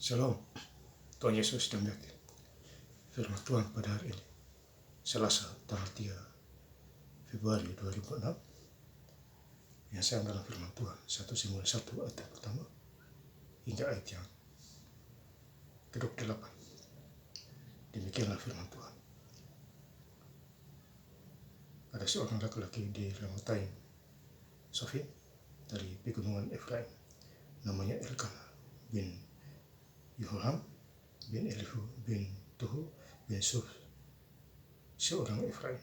Shalom, Tuhan Yesus memberkati. Firman Tuhan pada hari ini, Selasa, tanggal 3 Februari 2006, yang saya dalam firman Tuhan, 1 Samuel 1 ayat yang pertama hingga ayat yang ke-28. Demikianlah firman Tuhan. Ada seorang laki-laki di Ramataim Sofim dari pegunungan Efraim, namanya Elkanah bin Yehoram bin Elihu bin Tohu bin Suf, seorang Efraim.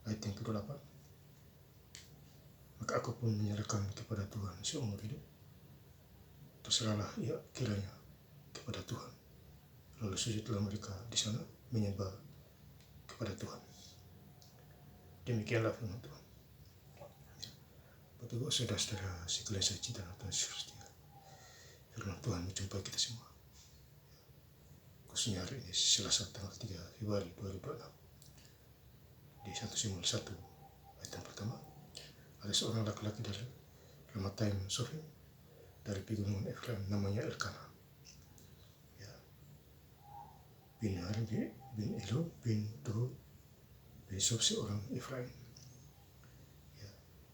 Ayat yang ke-8. Maka aku pun menyerahkan kepada Tuhan seumur hidup. Terserahlah ia kiranya kepada Tuhan. Lalu sujudlah mereka di sana menyembah kepada Tuhan. Demikianlah firman Tuhan. Bapak Ibu saudara-saudara sekalian saya cinta Tuhan Yesus, firman Tuhan menjumpai kita semua. Khususnya hari ini Selasa tanggal 3 Februari 2006. Di 1 Samuel 1 ayat yang pertama, ada seorang laki-laki dari Ramataim Sofim dari pegunungan Efraim, namanya Elkanah, bin Harbi bin Elu bin Tohu bin Suf, seorang Efraim.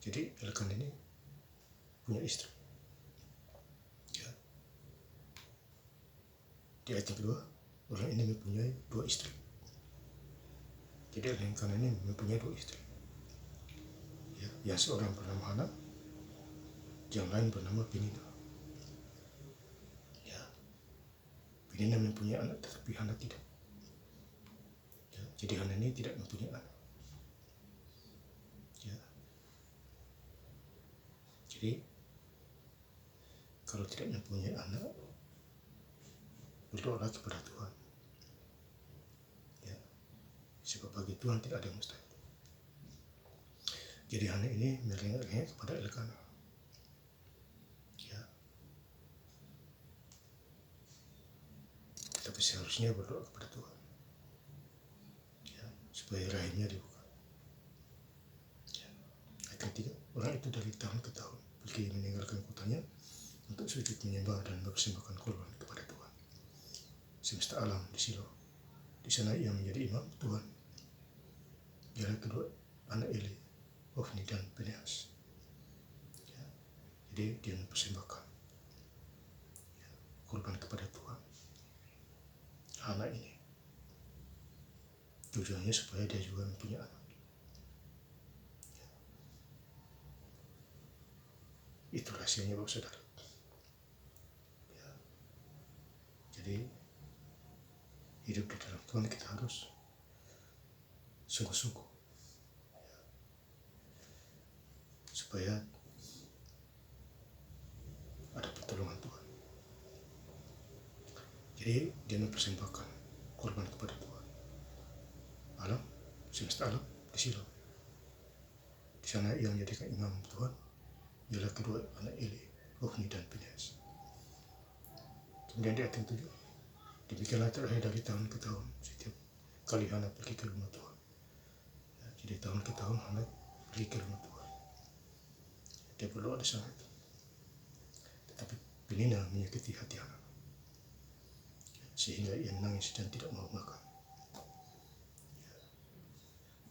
Jadi Elkanah ini punya istri. Di ayat yang kedua, orang ini mempunyai dua istri. Jadi Elkanah ini mempunyai dua istri. Yang seorang bernama Hana, yang lain bernama Penina. Penina mempunyai anak, tetapi Hana tidak. Jadi Hana ini tidak mempunyai anak. Jadi kalau tidak mempunyai anak, berdoalah kepada Tuhan. Sebab bagi Tuhan tidak ada yang mustahil. Jadi Hana ini merengek-rengek kepada Elkanah. Tapi seharusnya berdoa kepada Tuhan, supaya rahimnya dibuka. Ayat ketiga, orang itu dari tahun ke tahun pergi meninggalkan kotanya untuk sujud menyembah dan mempersembahkan korban kepada Tuhan semesta alam di Silo. Di sana ia menjadi imam Tuhan. Ialah kedua anak Eli, Hofni dan Pinehas. Jadi dia mempersembahkan korban kepada Tuhan. Hana ini tujuannya supaya dia juga mempunyai anak. Itu rahasianya Bapak Saudara. Jadi hidup di dalam Tuhan kita harus sungguh-sungguh, supaya ada pertolongan Tuhan. Jadi dia mempersembahkan korban kepada Tuhan. Alam, semesta alam di Silo. Di sana ia menjadikan imam Tuhan. Ialah kedua anak Eli, Hofni dan Pinehas. Kemudian di ayat yang 7, demikianlah terakhir dari tahun ke tahun setiap kali Hana pergi ke rumah Tuhan. Jadi tahun ke tahun Hana pergi ke rumah Tuhan. Dia berdoa di sana. Tetapi Penina menyakiti hati Hana, sehingga ia menangis dan tidak mau makan.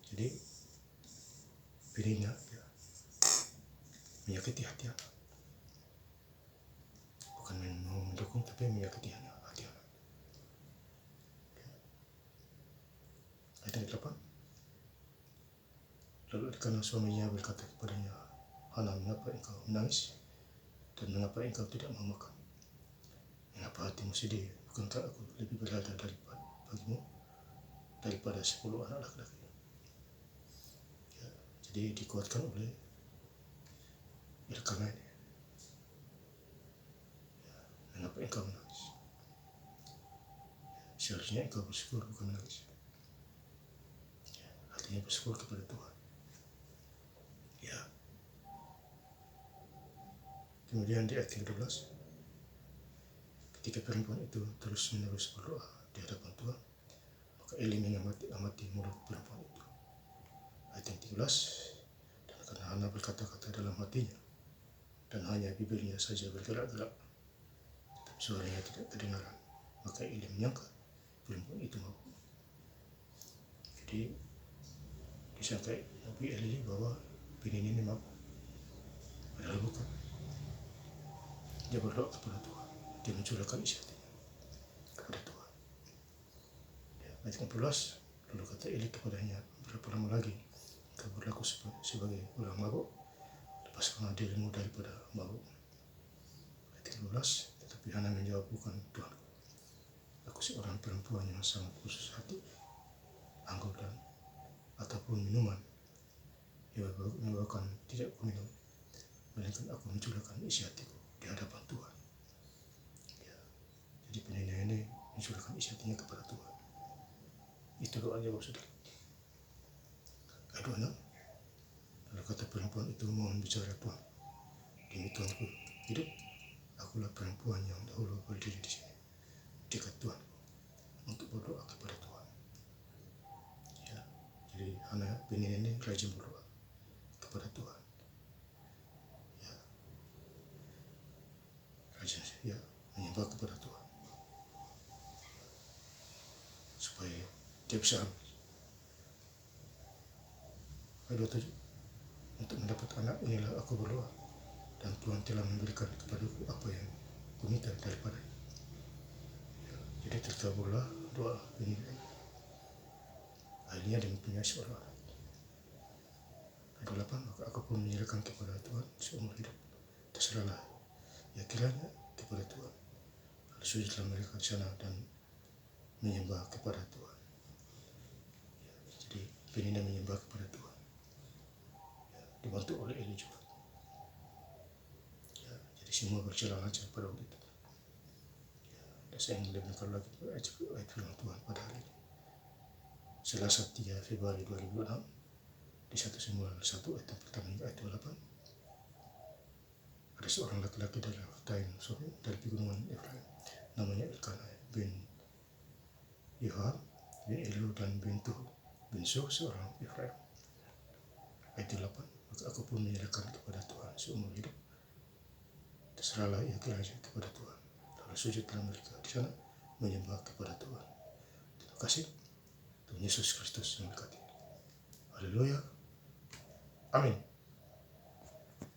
Jadi Penina menyakiti hati Hana. Bukan mau mendukung, tapi menyakiti hati Hana. Ayat yang 8. Lalu karena suaminya berkata kepadanya, Hana, mengapa engkau menangis? Dan mengapa engkau tidak mau makan? Mengapa hatimu sedih? Bukankah aku lebih berharga bagimu daripada 10 anak laki-laki? Jadi dikuatkan oleh Elkanah ini. Mengapa engkau menangis? Seharusnya engkau bersyukur, bukan menangis. Artinya bersyukur kepada Tuhan. Kemudian di ayat 12, ketika perempuan itu terus-menerus berdoa di hadapan Tuhan, maka Eli mengamati mulut perempuan itu. Ayat yang 13, dan karena Hana berkata-kata dalam hatinya, dan hanya bibirnya saja bergerak-gerak, suaranya tidak kedengaran, maka Eli menyangka perempuan itu mabuk. Jadi disangka Nabi Eli bahwa bini ini mabuk, padahal bukan. Dia berdoa kepada Tuhan, dia mencurahkan isi hatinya kepada Tuhan. Ayat 14, lalu kata Eli kepadanya, berapa lama lagi kau berlaku sebagai orang mabuk? Lepaskanlah dirimu daripada mabuk. Ayat 15, tetapi Hana menjawab, bukan Tuhan. Aku seorang perempuan yang sangat khusus hati, anggur dan ataupun minuman yang membawakan tidak kuminum, melainkan aku mencurahkan isi hatiku di hadapan Tuhan. Ya, jadi penyanyi ini mencurahkan isi hatinya kepada Tuhan. Itu doanya Saudara. Ayat 26, lalu kata perempuan itu, mohon bicara Tuhan, demi Tuanku hidup, akulah perempuan yang dahulu berdiri di sini dekat Tuhan untuk berdoa kepada Tuhan. Ya, jadi Hana bini ini rajin berdoa kepada Tuhan. Ya, rajin ya menyembah kepada Tuhan supaya dia bisa. Ayat 27, untuk mendapat anak inilah aku berdoa, dan Tuhan telah memberikan kepadaku apa yang kuminta daripada. Ya, jadi terkabullah doa ini. Akhirnya dia mempunyai seorang anak. Ayat 28, maka aku pun menyerahkan kepada Tuhan seumur hidup. Terserahlah ya kiranya kepada Tuhan. Lalu sujudlah mereka di sana dan menyembah kepada Tuhan. Ya, jadi Penina menyembah kepada Tuhan. Ya, dibantu oleh Eli juga. Ya, jadi semua berjalan lancar pada waktu itu. Ya, dan saya ingin lebihkan lagi ayat firman Tuhan pada hari ini. Selasa 3 Februari 2006 di 1 Samuel 1 ayat pertama hingga ayat 28. Ada seorang laki-laki dari Haftaim Sorim dari pegunungan Efraim, namanya Elkanah bin Yohab bin Elu dan bin Tuh bin Suh seorang Efraim. Ayat 8, maka aku pun menyerahkan kepada Tuhan seumur hidup. Terserahlah ia kiranya kepada Tuhan. Lalu sujudlah mereka di sana menyembah kepada Tuhan. Terima kasih. Tuhan Yesus Kristus memberkati. Haleluya. Amin.